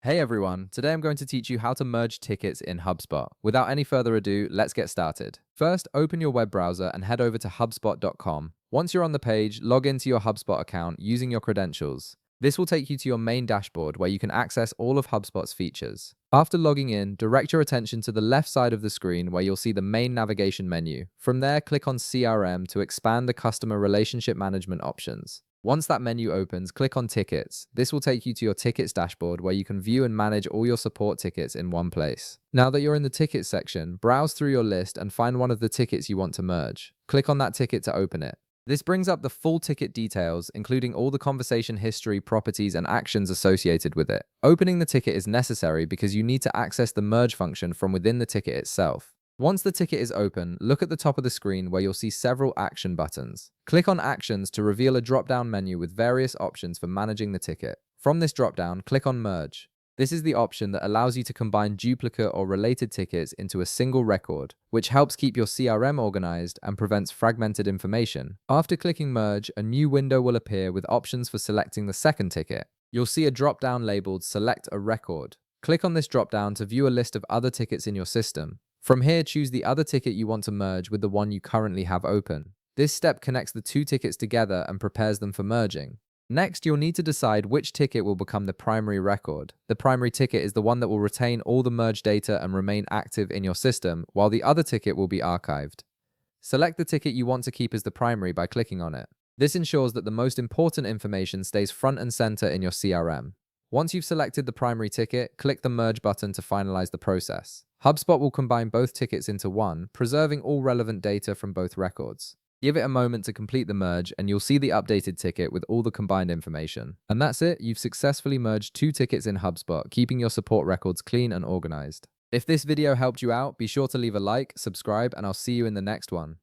Hey everyone, today I'm going to teach you how to merge tickets in HubSpot. Without any further ado, let's get started. First, open your web browser and head over to HubSpot.com. Once you're on the page, log into your HubSpot account using your credentials. This will take you to your main dashboard where you can access all of HubSpot's features. After logging in, direct your attention to the left side of the screen where you'll see the main navigation menu. From there, click on CRM to expand the customer relationship management options. Once that menu opens, click on Tickets. This will take you to your Tickets dashboard where you can view and manage all your support tickets in one place. Now that you're in the Tickets section, browse through your list and find one of the tickets you want to merge. Click on that ticket to open it. This brings up the full ticket details, including all the conversation history, properties, and actions associated with it. Opening the ticket is necessary because you need to access the merge function from within the ticket itself. Once the ticket is open, look at the top of the screen where you'll see several action buttons. Click on Actions to reveal a drop-down menu with various options for managing the ticket. From this drop-down, click on Merge. This is the option that allows you to combine duplicate or related tickets into a single record, which helps keep your CRM organized and prevents fragmented information. After clicking Merge, a new window will appear with options for selecting the second ticket. You'll see a drop-down labeled Select a Record. Click on this drop-down to view a list of other tickets in your system. From here, choose the other ticket you want to merge with the one you currently have open. This step connects the two tickets together and prepares them for merging. Next, you'll need to decide which ticket will become the primary record. The primary ticket is the one that will retain all the merged data and remain active in your system, while the other ticket will be archived. Select the ticket you want to keep as the primary by clicking on it. This ensures that the most important information stays front and center in your CRM. Once you've selected the primary ticket, click the Merge button to finalize the process. HubSpot will combine both tickets into one, preserving all relevant data from both records. Give it a moment to complete the merge and you'll see the updated ticket with all the combined information. And that's it, you've successfully merged two tickets in HubSpot, keeping your support records clean and organized. If this video helped you out, be sure to leave a like, subscribe, and I'll see you in the next one.